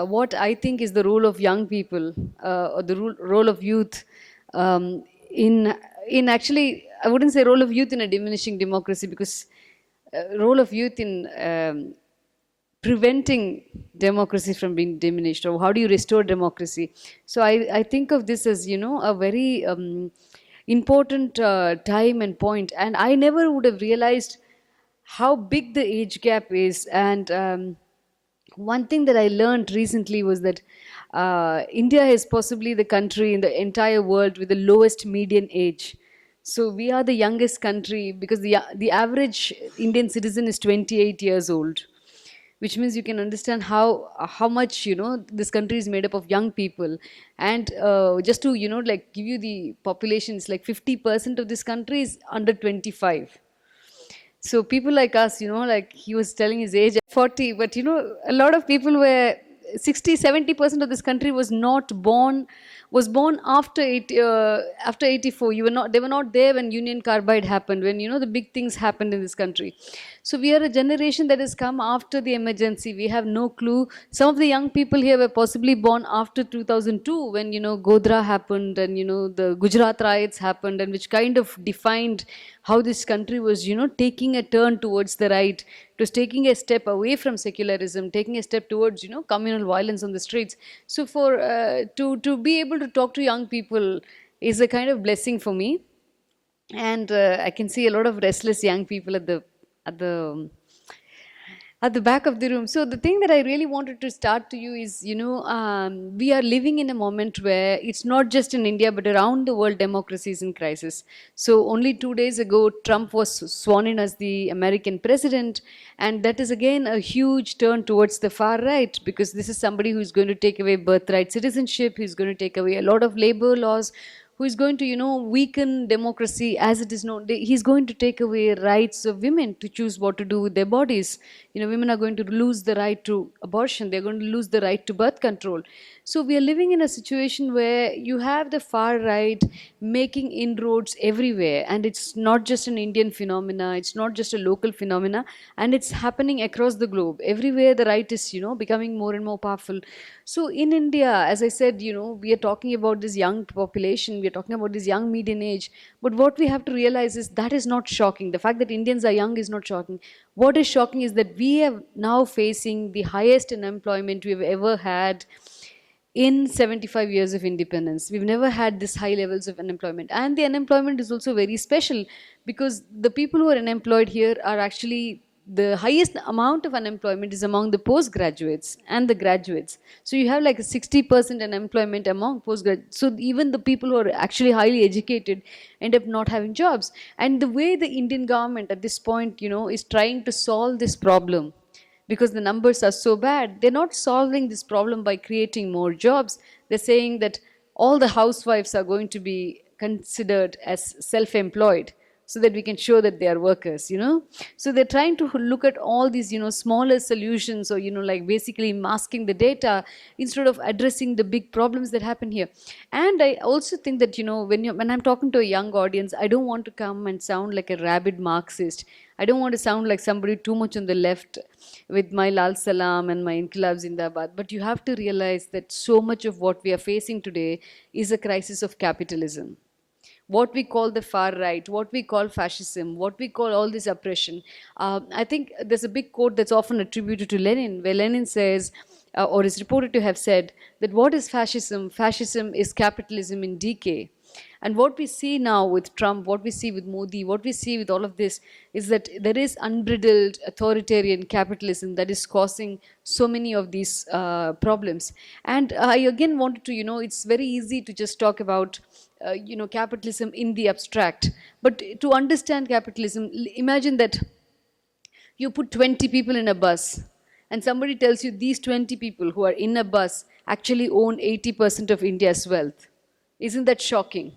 what I think is the role of young people, or the role of youth, um, in actually, I wouldn't say role of youth in a diminishing democracy, because role of youth in preventing democracy from being diminished, or how do you restore democracy. So I think of this as, a very important time and point, and I never would have realized how big the age gap is. And one thing that I learned recently was that India is possibly the country in the entire world with the lowest median age. So we are the youngest country, because the average Indian citizen is 28 years old, which means you can understand how much, this country is made up of young people. And just to, like, give you the population, it's like 50% of this country is under 25. So people like us, like he was telling his age at 40, but a lot of people were 60, 70% of this country was born after after 84. They were not there when Union Carbide happened, when the big things happened in this country. So we are a generation that has come after the emergency. We have no clue. Some of the young people here were possibly born after 2002, when Godra happened, and the Gujarat riots happened, and which kind of defined how this country was, taking a turn towards the right. It was taking a step away from secularism, taking a step towards, communal violence on the streets. So for to be able to talk to young people is a kind of blessing for me. And I can see a lot of restless young people at the at the back of the room. So the thing that I really wanted to start to you is, we are living in a moment where it's not just in India but around the world, democracy is in crisis. So only 2 days ago, Trump was sworn in as the American president, and that is again a huge turn towards the far right, because this is somebody who is going to take away birthright citizenship, who's going to take away a lot of labor laws, who is going to, weaken democracy as it is known. He's going to take away rights of women to choose what to do with their bodies. Women are going to lose the right to abortion. They're going to lose the right to birth control. So we are living in a situation where you have the far right making inroads everywhere, and it's not just an Indian phenomena. It's not just a local phenomena, and it's happening across the globe. Everywhere the right is, becoming more and more powerful. So in India, as I said, we are talking about this young population, we are talking about this young median age. But what we have to realize is that is not shocking. The fact that Indians are young is not shocking. What is shocking is that we are now facing the highest unemployment we've ever had in 75 years of independence. We've never had this high levels of unemployment. And the unemployment is also very special, because the people who are unemployed here are actually, the highest amount of unemployment is among the postgraduates and the graduates. So you have like a 60% unemployment among postgraduates. So even the people who are actually highly educated end up not having jobs. And the way the Indian government at this point, is trying to solve this problem, because the numbers are so bad, they're not solving this problem by creating more jobs. They're saying that all the housewives are going to be considered as self-employed, so that we can show that they are workers. So they're trying to look at all these, smaller solutions, or like basically masking the data instead of addressing the big problems that happen here. And I also think that, when I'm talking to a young audience, I don't want to come and sound like a rabid Marxist. I don't want to sound like somebody too much on the left with my Lal Salam and my Inqilab Zindabad. But you have to realize that so much of what we are facing today is a crisis of capitalism. What we call the far right, what we call fascism, what we call all this oppression. I think there's a big quote that's often attributed to Lenin, where Lenin says, or is reported to have said, that what is fascism? Fascism is capitalism in decay. And what we see now with Trump, what we see with Modi, what we see with all of this is that there is unbridled authoritarian capitalism that is causing so many of these problems. And I again wanted to, it's very easy to just talk about, capitalism in the abstract. But to understand capitalism, imagine that you put 20 people in a bus, and somebody tells you these 20 people who are in a bus actually own 80% of India's wealth. Isn't that shocking?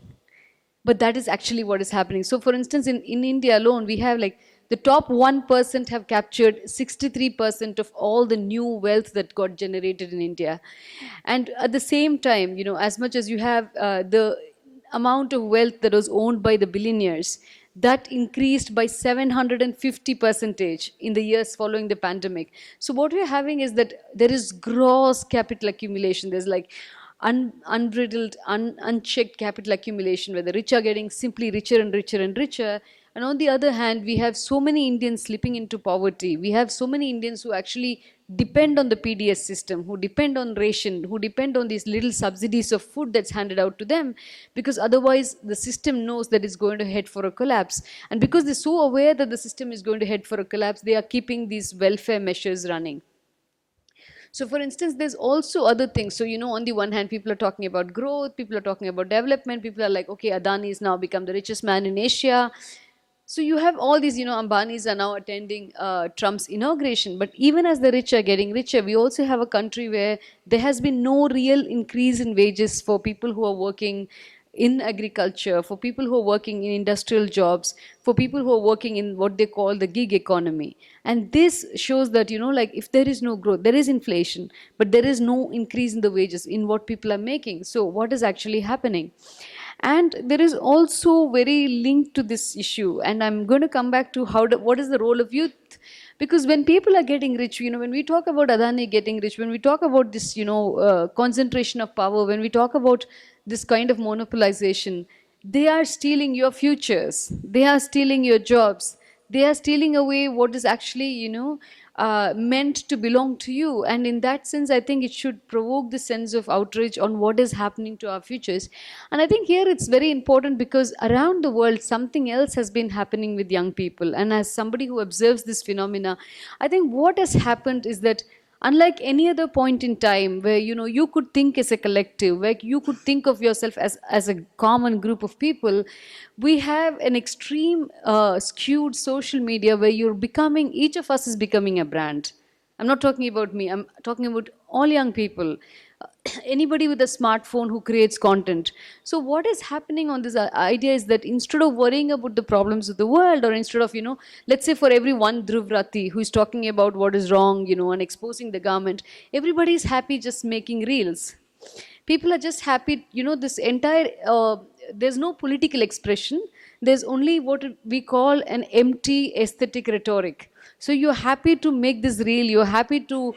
But that is actually what is happening. So for instance, in India alone, we have like the top 1% have captured 63% of all the new wealth that got generated in India. And at the same time, as much as you have the amount of wealth that was owned by the billionaires, that increased by 750 percentage in the years following the pandemic. So what we're having is that there is gross capital accumulation. There's like unbridled, unchecked capital accumulation, where the rich are getting simply richer and richer and richer. And on the other hand, we have so many Indians slipping into poverty. We have so many Indians who actually depend on the PDS system, who depend on ration, who depend on these little subsidies of food that's handed out to them, because otherwise the system knows that it's going to head for a collapse. And because they're so aware that the system is going to head for a collapse, they are keeping these welfare measures running. So, for instance, there's also other things. So, on the one hand, people are talking about growth, people are talking about development, people are like, okay, Adani has now become the richest man in Asia. So, you have all these, Ambanis are now attending Trump's inauguration. But even as the rich are getting richer, we also have a country where there has been no real increase in wages for people who are working in agriculture, for people who are working in industrial jobs, for people who are working in what they call the gig economy. And this shows that, like if there is no growth, there is inflation, but there is no increase in the wages in what people are making. So, what is actually happening? And there is also very linked to this issue, and I'm going to come back to what is the role of youth. Because when people are getting rich, when we talk about Adani getting rich, when we talk about this, concentration of power, when we talk about this kind of monopolization, they are stealing your futures, they are stealing your jobs, they are stealing away what is actually, meant to belong to you. And in that sense, I think it should provoke the sense of outrage on what is happening to our futures. And I think here it's very important, because around the world, something else has been happening with young people. And as somebody who observes this phenomena, I think what has happened is that unlike any other point in time where you could think as a collective, where you could think of yourself as a common group of people, we have an extreme skewed social media where each of us is becoming a brand. I'm not talking about me, I'm talking about all young people. Anybody with a smartphone who creates content. So what is happening on this idea is that instead of worrying about the problems of the world, or instead of, let's say for every one Dhruv Rati who is talking about what is wrong, and exposing the government, everybody is happy just making reels. People are just happy, this entire, there's no political expression. There's only what we call an empty aesthetic rhetoric. So you're happy to make this reel, you're happy to,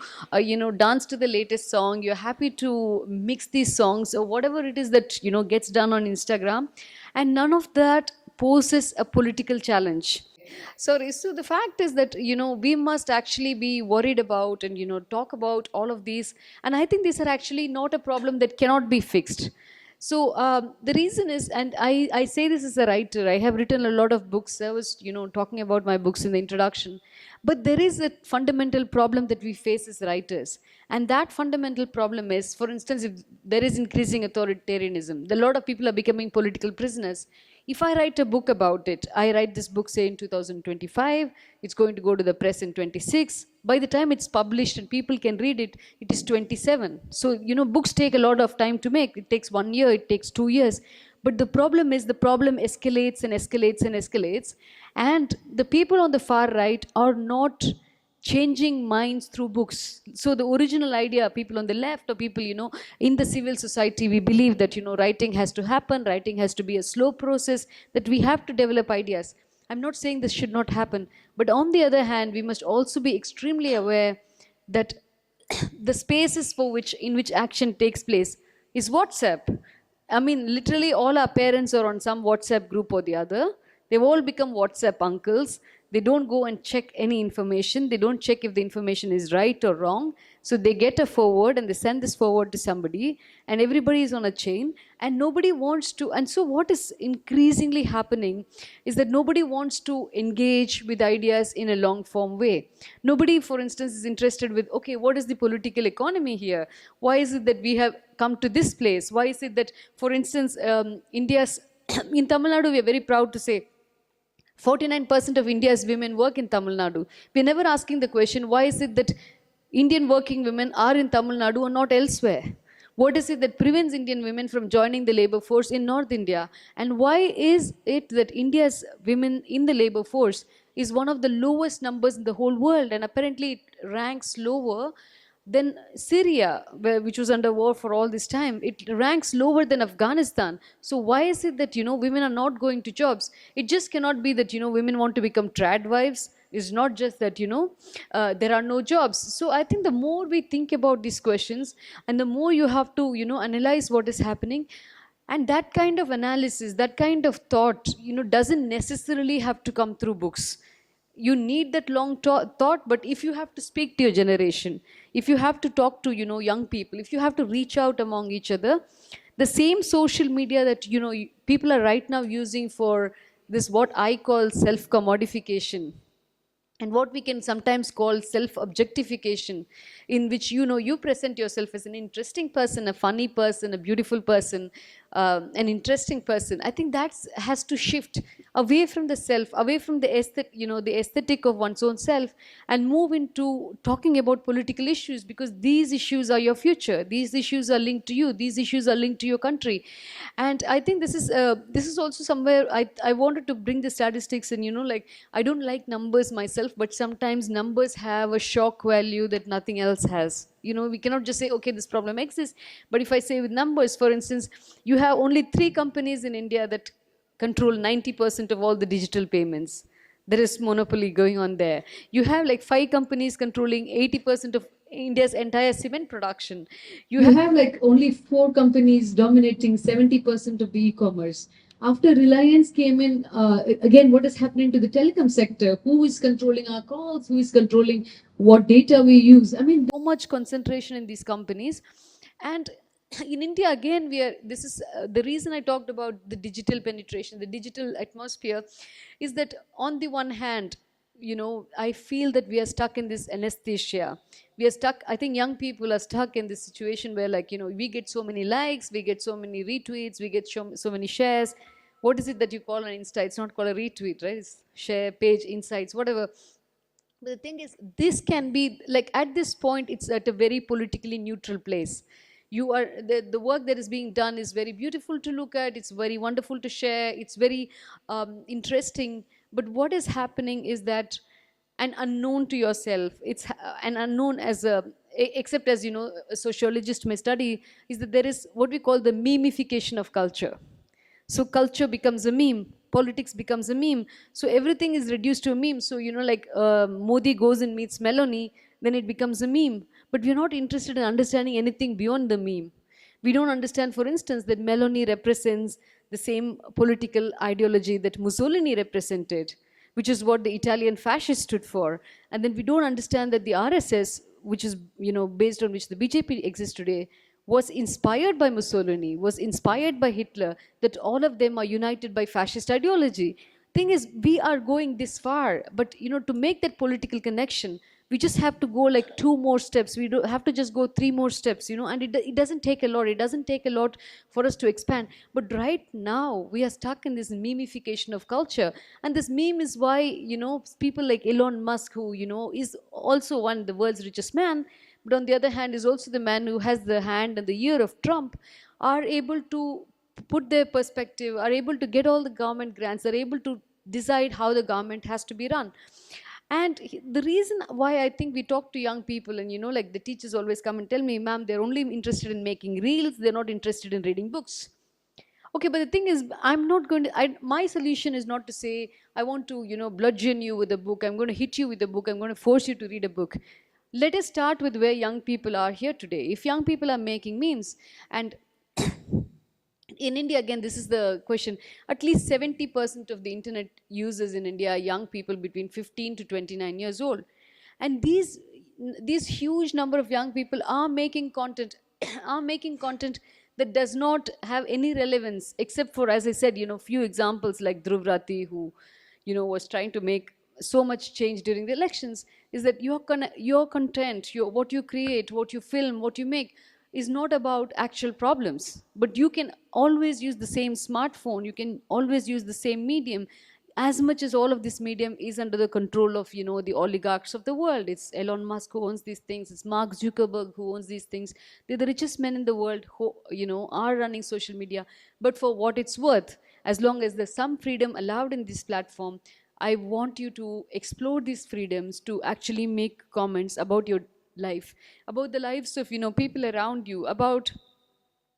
dance to the latest song, you're happy to mix these songs or whatever it is that, gets done on Instagram. And none of that poses a political challenge. Sorry, so the fact is that, we must actually be worried about and, talk about all of these. And I think these are actually not a problem that cannot be fixed. So the reason is, and I say this as a writer, I have written a lot of books. I was, talking about my books in the introduction. But there is a fundamental problem that we face as writers. And that fundamental problem is, for instance, if there is increasing authoritarianism, a lot of people are becoming political prisoners. If I write a book about it, I write this book, say, in 2025, it's going to go to the press in 26. By the time it's published and people can read it, it is 27. So, books take a lot of time to make. It takes 1 year, it takes 2 years. But the problem is, the problem escalates and escalates and escalates. And the people on the far right are not changing minds through books. So the original idea, people on the left or people, in the civil society, we believe that, writing has to happen, writing has to be a slow process, that we have to develop ideas. I'm not saying this should not happen, but on the other hand, we must also be extremely aware that the spaces in which action takes place is WhatsApp. I mean, literally all our parents are on some WhatsApp group or the other. They've all become WhatsApp uncles. They don't go and check any information. They don't check if the information is right or wrong. So they get a forward and they send this forward to somebody, and everybody is on a chain, and nobody wants to. And so what is increasingly happening is that nobody wants to engage with ideas in a long form way. Nobody, for instance, is interested with, okay, what is the political economy here? Why is it that we have come to this place? Why is it that, for instance, India's, in Tamil Nadu, we are very proud to say, 49% of India's women work in Tamil Nadu. We're never asking the question, why is it that Indian working women are in Tamil Nadu and not elsewhere? What is it that prevents Indian women from joining the labor force in North India? And why is it that India's women in the labor force is one of the lowest numbers in the whole world, and apparently it ranks lower Then Syria, which was under war for all this time, it ranks lower than Afghanistan. So why is it that women are not going to jobs? It just cannot be that women want to become trad wives. It's not just that there are no jobs. So I think the more we think about these questions, and the more you have to analyze what is happening, and that kind of analysis, that kind of thought, doesn't necessarily have to come through books. You need that long thought, but if you have to speak to your generation, if you have to talk to young people, if you have to reach out among each other, the same social media that people are right now using for this, what I call self commodification, and what we can sometimes call self objectification, in which you present yourself as an interesting person, a funny person, a beautiful person, an interesting person. I think that has to shift away from the self, away from the the aesthetic of one's own self, and move into talking about political issues, because these issues are your future, these issues are linked to you, these issues are linked to your country. And I think this is also somewhere I wanted to bring the statistics. And like, I don't like numbers myself, but sometimes numbers have a shock value that nothing else has. We cannot just say, okay, this problem exists. But if I say with numbers, for instance, you have only 3 companies in India that control 90% of all the digital payments. There is monopoly going on there. You have like 5 companies controlling 80% of India's entire cement production. You have like only 4 companies dominating 70% of the e-commerce. After Reliance came in, again, what is happening to the telecom sector? Who is controlling our calls? Who is controlling what data we use? I mean, so much concentration in these companies. And in India, again, this is the reason I talked about the digital penetration, the digital atmosphere, is that on the one hand, I feel that we are stuck in this anesthesia. We are stuck, I think young people are stuck in this situation where, like, we get so many likes, we get so many retweets, we get so many shares. What is it that you call an Insta? It's not called a retweet, right? It's share, page, insights, whatever. But the thing is, this can be like, at this point, it's at a very politically neutral place. The work that is being done is very beautiful to look at, it's very wonderful to share, it's very interesting. But what is happening is that an unknown to yourself, it's an unknown as except as a sociologist may study, is that there is what we call the memification of culture. So culture becomes a meme, politics becomes a meme. So everything is reduced to a meme. So like, Modi goes and meets Meloni, then it becomes a meme. But we're not interested in understanding anything beyond the meme. We don't understand, for instance, that Meloni represents the same political ideology that Mussolini represented, which is what the Italian fascists stood for. And then we don't understand that the RSS, which is based on which the BJP exists today, was inspired by Mussolini, was inspired by Hitler, that all of them are united by fascist ideology. Thing is, we are going this far, but to make that political connection, we just have to go like 2 more steps. We don't have to just go 3 more steps, and it doesn't take a lot. It doesn't take a lot for us to expand. But right now, we are stuck in this memification of culture. And this meme is why, people like Elon Musk, who, is also one of the world's richest man, but on the other hand is also the man who has the hand and the ear of Trump, are able to put their perspective, are able to get all the government grants, are able to decide how the government has to be run. And the reason why I think we talk to young people, and like, the teachers always come and tell me, ma'am, they're only interested in making reels, they're not interested in reading books. Okay, but the thing is, I'm not going to, my solution is not to say, I want to, bludgeon you with a book, I'm going to hit you with a book, I'm going to force you to read a book. Let us start with where young people are here today. If young people are making memes, and in India, again, this is the question, at least 70% of the internet users in India are young people between 15 to 29 years old. And these huge number of young people are making content, are making content that does not have any relevance, except for, as I said, few examples like Dhruv Rathi, who, was trying to make so much change during the elections. Is that your content, what you create, what you film, what you make, is not about actual problems. But you can always use the same smartphone, you can always use the same medium, as much as all of this medium is under the control of the oligarchs of the world. It's Elon Musk who owns these things, it's Mark Zuckerberg who owns these things. They're the richest men in the world who are running social media. But for what it's worth, as long as there's some freedom allowed in this platform, I want you to explore these freedoms to actually make comments about your life, about the lives of, people around you, about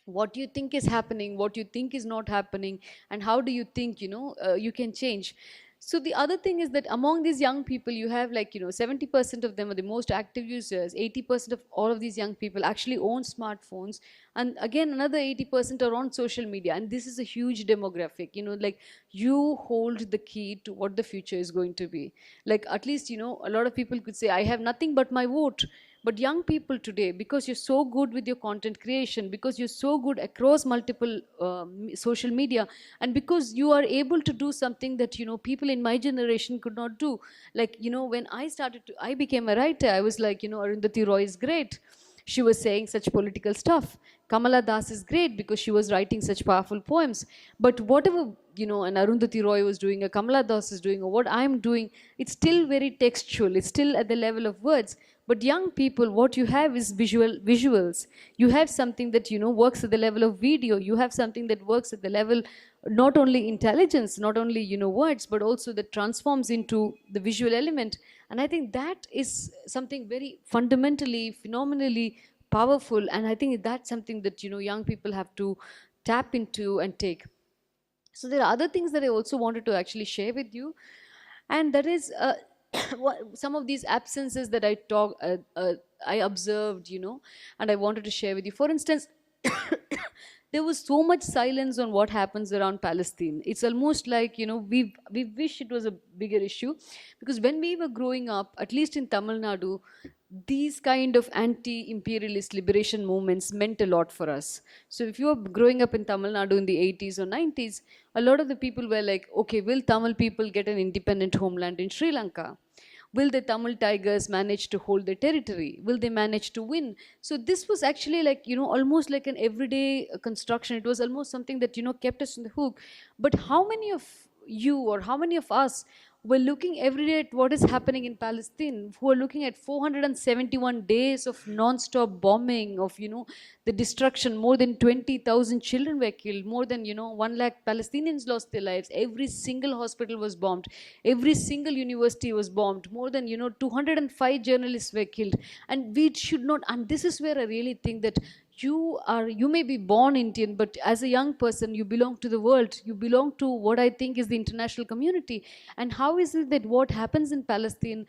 what you think is happening, what you think is not happening, and how do you think, you can change. So the other thing is that among these young people, you have, like, 70% of them are the most active users. 80% of all of these young people actually own smartphones, and again another 80% are on social media. And this is a huge demographic, like, you hold the key to what the future is going to be. Like, at least, a lot of people could say, I have nothing but my vote. But young people today, because you're so good with your content creation, because you're so good across multiple social media, and because you are able to do something that, people in my generation could not do. Like, when I became a writer, I was like, Arundhati Roy is great, she was saying such political stuff. Kamala Das is great because she was writing such powerful poems. But whatever, an Arundhati Roy was doing, a Kamala Das is doing, or what I'm doing, it's still very textual. It's still at the level of words. But young people, what you have is visuals. You have something that, works at the level of video. You have something that works at the level, not only intelligence, not only, words, but also that transforms into the visual element. And I think that is something very fundamentally, phenomenally powerful. And I think that's something that, young people have to tap into and take. So there are other things that I also wanted to actually share with you, and that is some of these absences that I observed, and I wanted to share with you. For instance, there was so much silence on what happens around Palestine. It's almost like, we wish it was a bigger issue, because when we were growing up, at least in Tamil Nadu, these kind of anti-imperialist liberation movements meant a lot for us. So if you were growing up in Tamil Nadu in the 80s or 90s, a lot of the people were like, okay, will Tamil people get an independent homeland in Sri Lanka? Will the Tamil Tigers manage to hold their territory? Will they manage to win? So this was actually like, almost like an everyday construction. It was almost something that, kept us on the hook. But how many of you, or how many of us, were looking every day at what is happening in Palestine, who are looking at 471 days of non-stop bombing, of, the destruction? More than 20,000 children were killed. More than, 1 lakh Palestinians lost their lives. Every single hospital was bombed. Every single university was bombed. More than, 205 journalists were killed. And we should not, and this is where I really think that you may be born Indian, but as a young person, you belong to the world. You belong to what I think is the international community. And how is it that what happens in Palestine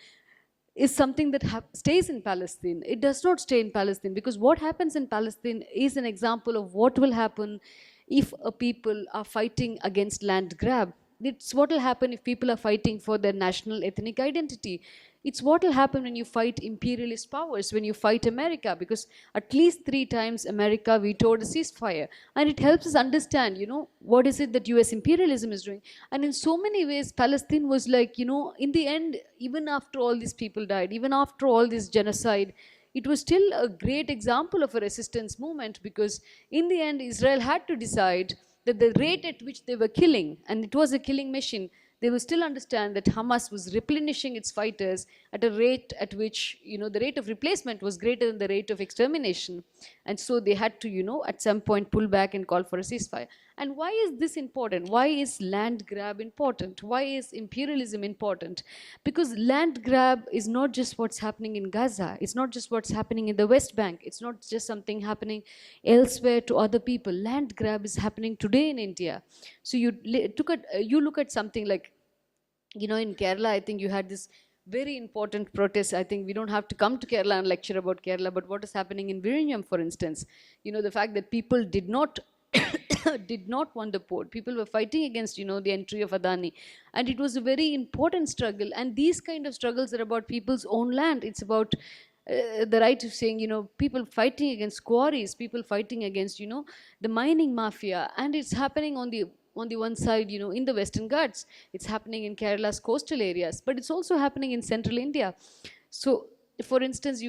is something that stays in Palestine? It does not stay in Palestine, because what happens in Palestine is an example of what will happen if a people are fighting against land grab. It's what will happen if people are fighting for their national ethnic identity. It's what will happen when you fight imperialist powers, when you fight America, because at least 3 times America vetoed a ceasefire. And it helps us understand, what is it that US imperialism is doing. And in so many ways, Palestine was like, in the end, even after all these people died, even after all this genocide, it was still a great example of a resistance movement, because in the end, Israel had to decide that the rate at which they were killing, and it was a killing machine, they will still understand that Hamas was replenishing its fighters at a rate at which, the rate of replacement was greater than the rate of extermination. And so they had to, at some point pull back and call for a ceasefire. And why is this important? Why is land grab important? Why is imperialism important? Because land grab is not just what's happening in Gaza. It's not just what's happening in the West Bank. It's not just something happening elsewhere to other people. Land grab is happening today in India. So you look at something like, in Kerala, I think you had this very important protest. I think we don't have to come to Kerala and lecture about Kerala, but what is happening in Vizhinjam, for instance, the fact that people did not did not want the port. People were fighting against, the entry of Adani. And it was a very important struggle. And these kind of struggles are about people's own land. It's about the right of saying, people fighting against quarries, people fighting against, the mining mafia. And it's happening on the one side, in the Western Ghats. It's happening in Kerala's coastal areas, but it's also happening in central India. So, for instance,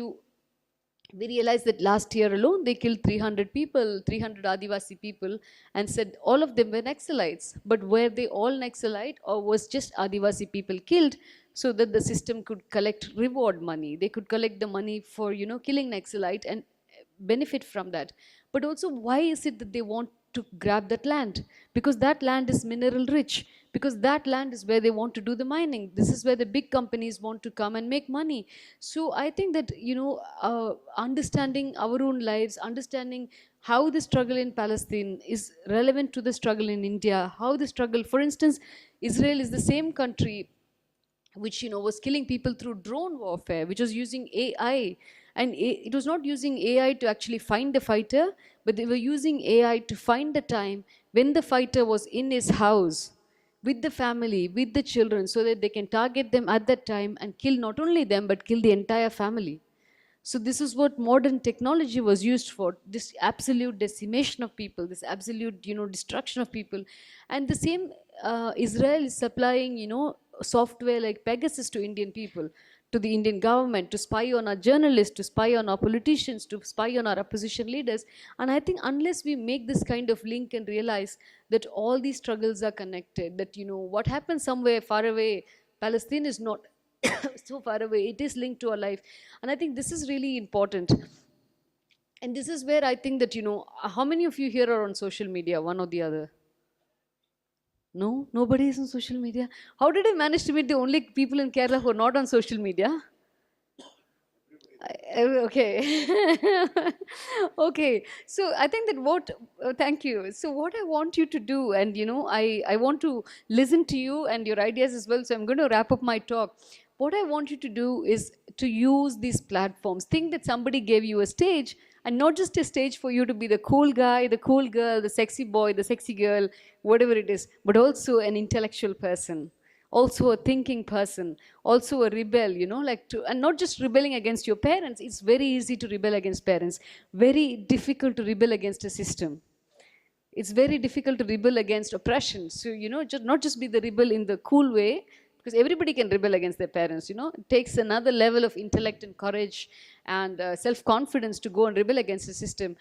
we realized that last year alone they killed 300 people, 300 Adivasi people, and said all of them were Naxalites. But were they all Naxalite, or was just Adivasi people killed so that the system could collect reward money? They could collect the money for, killing Naxalite and benefit from that. But also, why is it that they want to grab that land, because that land is mineral rich, because that land is where they want to do the mining. This is where the big companies want to come and make money. So I think that, understanding our own lives, understanding how the struggle in Palestine is relevant to the struggle in India, how the struggle, for instance, Israel is the same country which was killing people through drone warfare, which was using AI. And it was not using AI to actually find the fighter, but they were using AI to find the time when the fighter was in his house with the family, with the children, so that they can target them at that time and kill not only them but kill the entire family. So this is what modern technology was used for, this absolute decimation of people, this absolute, destruction of people. And the same, Israel is supplying, software like Pegasus to Indian people, to the Indian government, to spy on our journalists, to spy on our politicians, to spy on our opposition leaders. And I think unless we make this kind of link and realize that all these struggles are connected, that, what happens somewhere far away, Palestine is not so far away, it is linked to our life. And I think this is really important. And this is where I think that, how many of you here are on social media, one or the other? No, nobody is on social media. How did I manage to meet the only people in Kerala who are not on social media? Okay. Okay. So I think that thank you. So what I want you to do, and I want to listen to you and your ideas as well. So I'm going to wrap up my talk. What I want you to do is to use these platforms. Think that somebody gave you a stage, and not just a stage for you to be the cool guy, the cool girl, the sexy boy, the sexy girl, whatever it is, but also an intellectual person, also a thinking person, also a rebel, and not just rebelling against your parents. It's very easy to rebel against parents, very difficult to rebel against a system. It's very difficult to rebel against oppression. So, not just be the rebel in the cool way, because everybody can rebel against their parents. It takes another level of intellect and courage and self-confidence to go and rebel against the system,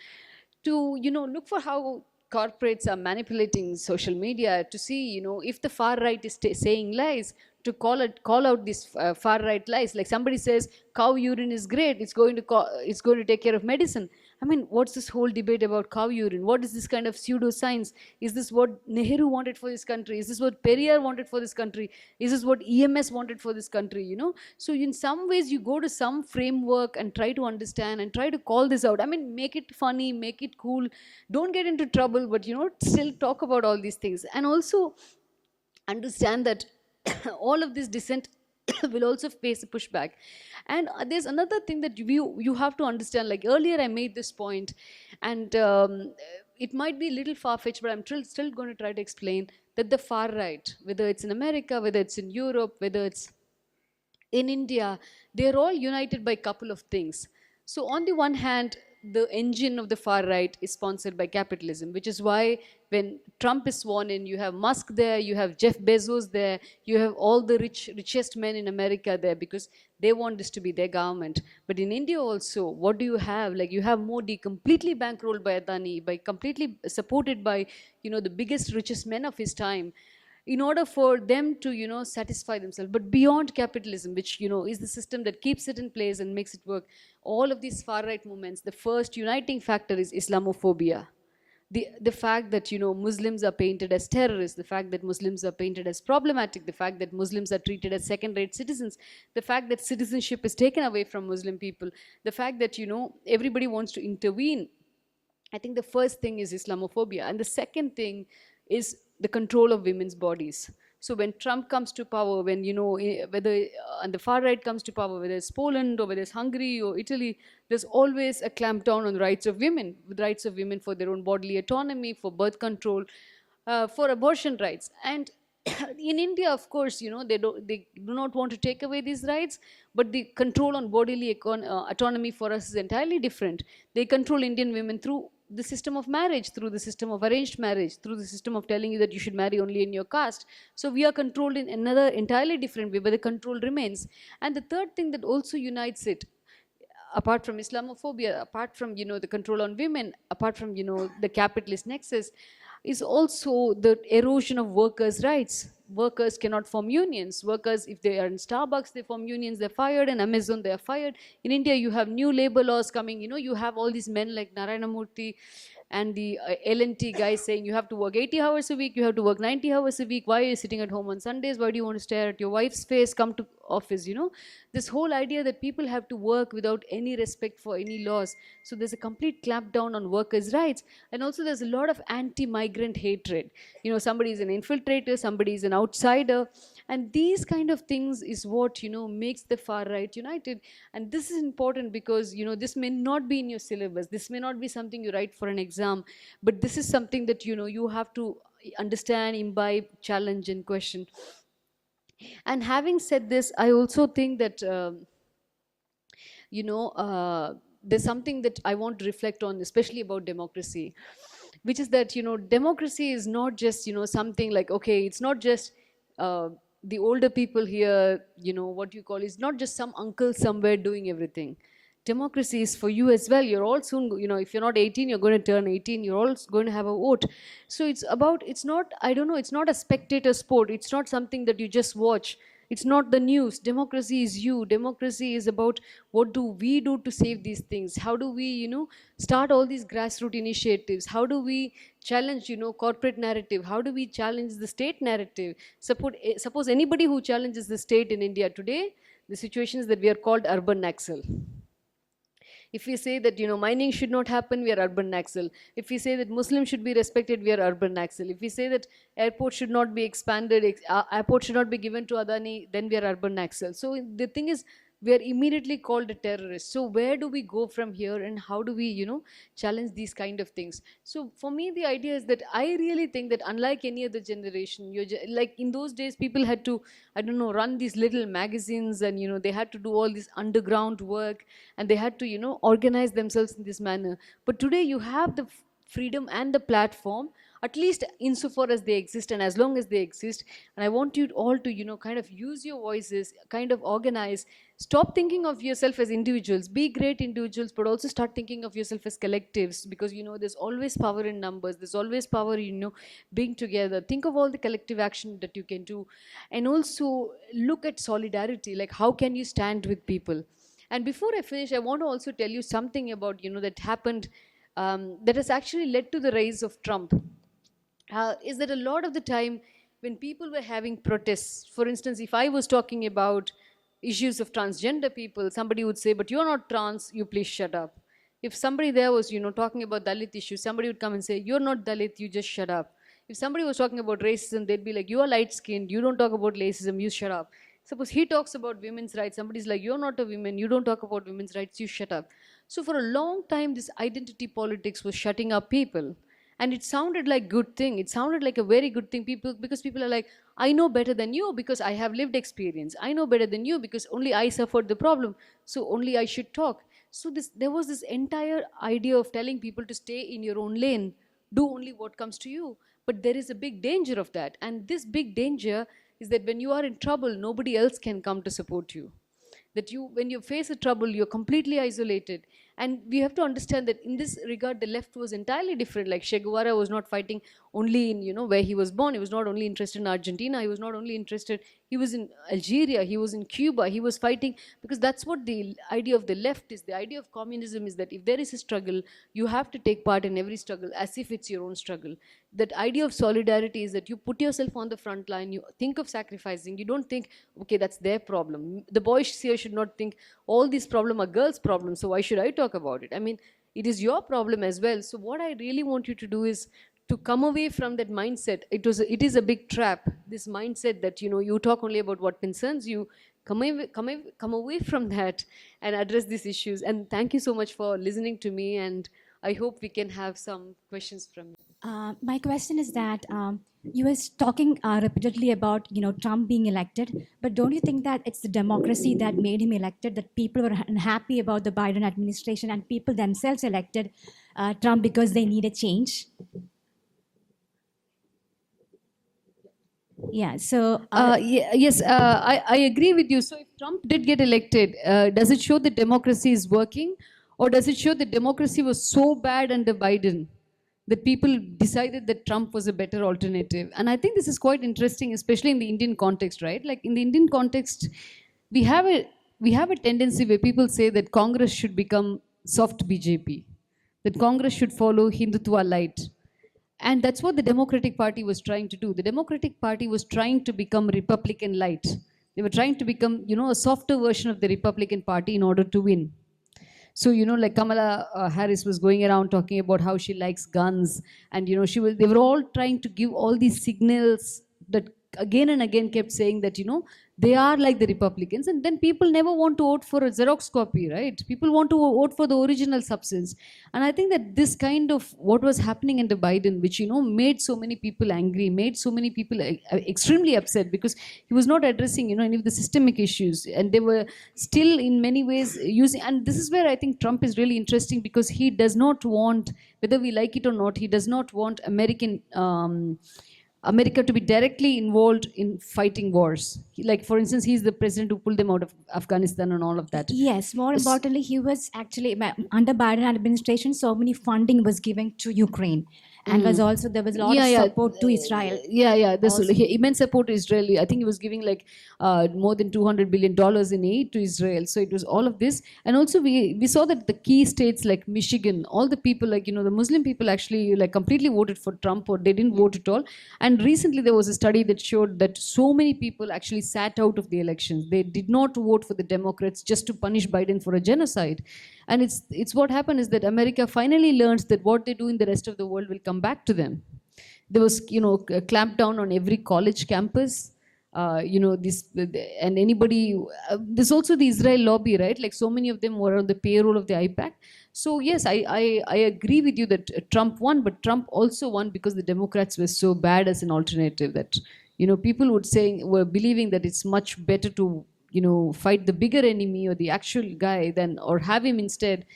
to look for how corporates are manipulating social media, to see if the far right is saying lies, to call out these far right lies. Like somebody says cow urine is great, it's going to take care of medicine. I mean, what's this whole debate about cow urine? What is this kind of pseudoscience? Is this what Nehru wanted for this country? Is this what Periyar wanted for this country? Is this what EMS wanted for this country? So in some ways you go to some framework and try to understand and try to call this out. I mean, make it funny, make it cool, don't get into trouble, but still talk about all these things. And also understand that all of this dissent will also face a pushback. And there's another thing that you have to understand. Like earlier I made this point, and it might be a little far-fetched, but I'm still going to try to explain that the far right, whether it's in America, whether it's in Europe, whether it's in India, they're all united by a couple of things. So on the one hand, the engine of the far right is sponsored by capitalism, which is why when Trump is sworn in, you have Musk there, you have Jeff Bezos there, you have all the richest men in America there, because they want this to be their government. But in India also, what do you have? Like you have Modi, completely bankrolled by Adani, by completely supported by the biggest, richest men of his time, in order for them to satisfy themselves. But beyond capitalism, which is the system that keeps it in place and makes it work, all of these far right movements, the first uniting factor is Islamophobia. The fact that Muslims are painted as terrorists, the fact that Muslims are painted as problematic, the fact that Muslims are treated as second-rate citizens, the fact that citizenship is taken away from Muslim people, the fact that everybody wants to intervene. I think the first thing is Islamophobia, and the second thing is the control of women's bodies. So when Trump comes to power, when whether and the far right comes to power, whether it's Poland or whether it's Hungary or Italy, there's always a clampdown on the rights of women, the rights of women for their own bodily autonomy, for birth control, for abortion rights. And in India, of course, they do not want to take away these rights, but the control on bodily autonomy for us is entirely different. They control Indian women through the system of marriage, through the system of arranged marriage, through the system of telling you that you should marry only in your caste. So we are controlled in another entirely different way, but the control remains. And the third thing that also unites it, apart from Islamophobia, apart from the control on women, apart from the capitalist nexus, is also the erosion of workers' rights. Workers cannot form unions. Workers, if they are in Starbucks, they form unions, they're fired. In Amazon, they're fired. In India, you have new labor laws coming. You have all these men like Narayana Murthy, and the L&T guy saying you have to work 80 hours a week, you have to work 90 hours a week. Why are you sitting at home on Sundays? Why do you want to stare at your wife's face? Come to office, This whole idea that people have to work without any respect for any laws. So there's a complete clampdown on workers' rights. And also there's a lot of anti-migrant hatred. Somebody is an infiltrator, somebody is an outsider. And these kind of things is what, makes the far right united. And this is important because, this may not be in your syllabus. This may not be something you write for an exam, but this is something that, you have to understand, imbibe, challenge, and question. And having said this, I also think that, there's something that I want to reflect on, especially about democracy, which is that, democracy is not just, something like, okay, it's not just the older people here, what you call, is not just some uncle somewhere doing everything. Democracy is for you as well. You're all soon, if you're not 18, you're going to turn 18, you're all going to have a vote. So it's not, I don't know, it's not a spectator sport. It's not something that you just watch. It's not the news. Democracy is you. Democracy is about what do we do to save these things? How do we, start all these grassroots initiatives? How do we challenge, corporate narrative? How do we challenge the state narrative? Suppose anybody who challenges the state in India today, the situation is that we are called urban Naxal. If we say that, mining should not happen, we are urban Naxal. If we say that Muslims should be respected, we are urban Naxal. If we say that airport should not be expanded, airport should not be given to Adani, then we are urban Naxal. So the thing is, we are immediately called a terrorist. So where do we go from here, and how do we, challenge these kind of things? So for me, the idea is that I really think that unlike any other generation, like in those days, people had to, I don't know, run these little magazines, and they had to do all this underground work, and they had to, organize themselves in this manner. But today you have the freedom and the platform, at least insofar as they exist and as long as they exist. And I want you all to, kind of use your voices, kind of organize. Stop thinking of yourself as individuals. Be great individuals, but also start thinking of yourself as collectives, because, there's always power in numbers. There's always power, being together. Think of all the collective action that you can do. And also look at solidarity, like how can you stand with people? And before I finish, I want to also tell you something about, that happened, that has actually led to the rise of Trump. Is that a lot of the time when people were having protests, for instance, if I was talking about issues of transgender people, somebody would say, but you're not trans, you please shut up. If somebody there was, talking about Dalit issues, somebody would come and say, you're not Dalit, you just shut up. If somebody was talking about racism, they'd be like, you are light-skinned, you don't talk about racism, you shut up. Suppose he talks about women's rights, somebody's like, you're not a woman, you don't talk about women's rights, you shut up. So for a long time, this identity politics was shutting up people. And it sounded like good thing. It sounded like a very good thing. Because people are like, I know better than you because I have lived experience. I know better than you because only I suffered the problem. So only I should talk. So there was this entire idea of telling people to stay in your own lane, do only what comes to you. But there is a big danger of that. And this big danger is that when you are in trouble, nobody else can come to support you. That when you face a trouble, you're completely isolated. And we have to understand that in this regard, the left was entirely different. Like Che Guevara was not fighting only in, where he was born. He was not only interested in Argentina. He was not only interested, he was in Algeria. He was in Cuba. He was fighting because that's what the idea of the left is. The idea of communism is that if there is a struggle, you have to take part in every struggle as if it's your own struggle. That idea of solidarity is that you put yourself on the front line, you think of sacrificing, you don't think, okay, that's their problem. The boys here should not think, all these problems are girls' problems, so why should I talk about it? I mean, it is your problem as well. So what I really want you to do is to come away from that mindset. It is a big trap, this mindset that, you talk only about what concerns you. Come away from that and address these issues. And thank you so much for listening to me, and I hope we can have some questions from you. My question is that you were talking repeatedly about Trump being elected, but don't you think that it's the democracy that made him elected? That people were unhappy about the Biden administration, and people themselves elected Trump because they need a change? Yeah. So yes, I agree with you. So if Trump did get elected, does it show that democracy is working, or does it show that democracy was so bad under Biden that people decided that Trump was a better alternative? And I think this is quite interesting, especially in the Indian context, right? Like in the Indian context, we have a tendency where people say that Congress should become soft BJP. that Congress should follow Hindutva light. And that's what the Democratic Party was trying to do. The Democratic Party was trying to become Republican light. They were trying to become, a softer version of the Republican Party in order to win. So, like Kamala Harris was going around talking about how she likes guns, and they were all trying to give all these signals that again and again kept saying that they are like the Republicans, and then people never want to vote for a Xerox copy, right? People want to vote for the original substance. And I think that this kind of what was happening under Biden, which made so many people angry, made so many people extremely upset, because he was not addressing any of the systemic issues, and they were still in many ways using. And this is where I think Trump is really interesting, because he does not want, whether we like it or not, he does not want America to be directly involved in fighting wars. Like, for instance, he's the president who pulled them out of Afghanistan and all of that. Yes, more importantly, he was actually under Biden administration. So many funding was given to Ukraine, and was also there was a lot of support to Israel. There's immense support to Israel. I think he was giving like more than $200 billion in aid to Israel. So it was all of this, and also we saw that the key states like Michigan, all the people, like the Muslim people actually like completely voted for Trump, or they didn't vote at all. And recently there was a study that showed that so many people actually sat out of the elections. They did not vote for the Democrats just to punish Biden for a genocide. And it's what happened is that America finally learns that what they do in the rest of the world will come back to them. There was a clamp down on every college campus. This and anybody. There's also the Israel lobby, right? Like, so many of them were on the payroll of the IPAC. So yes, I agree with you that Trump won, but Trump also won because the Democrats were so bad as an alternative that people were believing that it's much better to fight the bigger enemy or the actual guy than, or have him instead.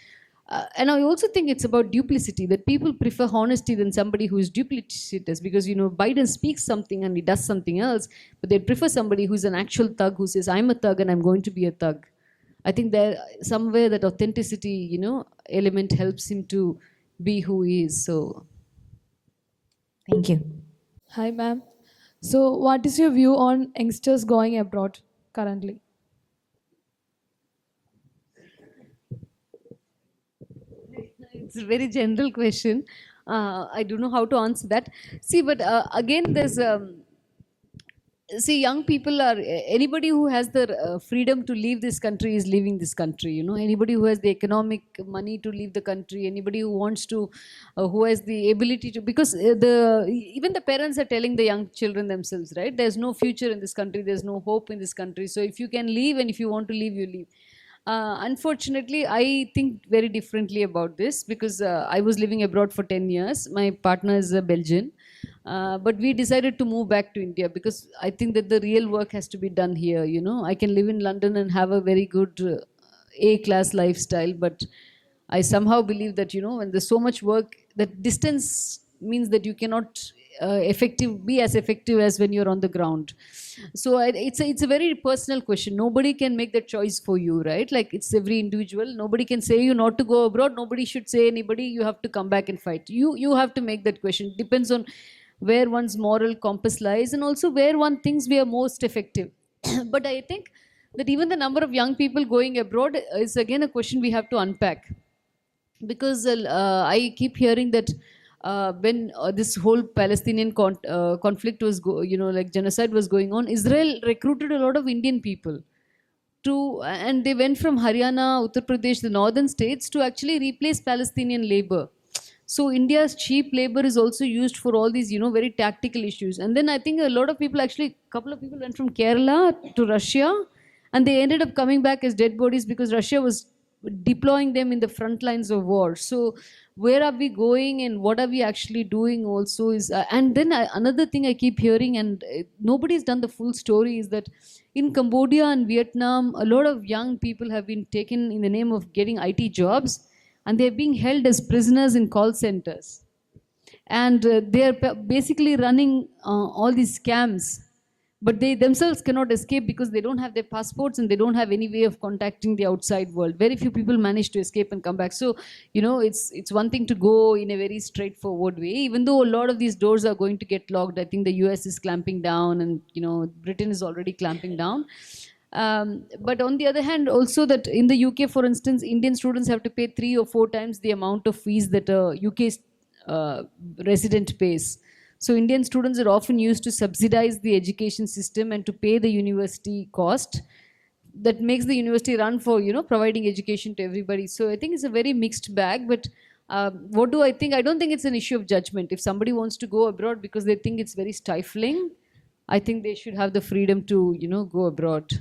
And I also think it's about duplicity, that people prefer honesty than somebody who is duplicitous, because Biden speaks something and he does something else, but they prefer somebody who's an actual thug, who says, I'm a thug and I'm going to be a thug. I think there somewhere that authenticity element helps him to be who he is. So Thank you. Hi, ma'am. So, what is your view on youngsters going abroad currently? it's a very general question. I don't know how to answer that. See, but again, there's see, young people are, anybody who has the freedom to leave this country is leaving this country. Anybody who has the economic money to leave the country, anybody who wants to, who has the ability to, because even the parents are telling the young children themselves, right? There's no future in this country. There's no hope in this country. So if you can leave, and if you want to leave, you leave. Unfortunately, I think very differently about this, because I was living abroad for 10 years. My partner is a Belgian. But we decided to move back to India, because I think that the real work has to be done here. I can live in London and have a very good A-class lifestyle, but I somehow believe that, when there's so much work, that distance means that you cannot be as effective as when you're on the ground. So it's a very personal question. Nobody can make that choice for you, right? Like, it's every individual. Nobody can say you not to go abroad. Nobody should say anybody you have to come back and fight. You have to make that question. It depends on where one's moral compass lies, and also where one thinks we are most effective. But I think that even the number of young people going abroad is again a question we have to unpack, because I keep hearing that when this whole Palestinian conflict was, like genocide was going on, Israel recruited a lot of Indian people and they went from Haryana, Uttar Pradesh, the northern states, to actually replace Palestinian labor. So India's cheap labor is also used for all these, very tactical issues. And then I think a lot of people, actually, a couple of people went from Kerala to Russia, and they ended up coming back as dead bodies because Russia was deploying them in the front lines of war. So where are we going, and what are we actually doing also is, and then another thing I keep hearing, and nobody's done the full story, is that in Cambodia and Vietnam, a lot of young people have been taken in the name of getting IT jobs, and they're being held as prisoners in call centers. And they're basically running all these scams, but they themselves cannot escape because they don't have their passports and they don't have any way of contacting the outside world. Very few people manage to escape and come back. So, it's one thing to go in a very straightforward way, even though a lot of these doors are going to get locked. I think the US is clamping down, and, Britain is already clamping down. But on the other hand, also that in the UK, for instance, Indian students have to pay 3 or 4 times the amount of fees that a UK uh, resident pays. So Indian students are often used to subsidize the education system and to pay the university cost. That makes the university run for providing education to everybody. So I think it's a very mixed bag. But what do I think? I don't think it's an issue of judgment. If somebody wants to go abroad because they think it's very stifling, I think they should have the freedom to go abroad.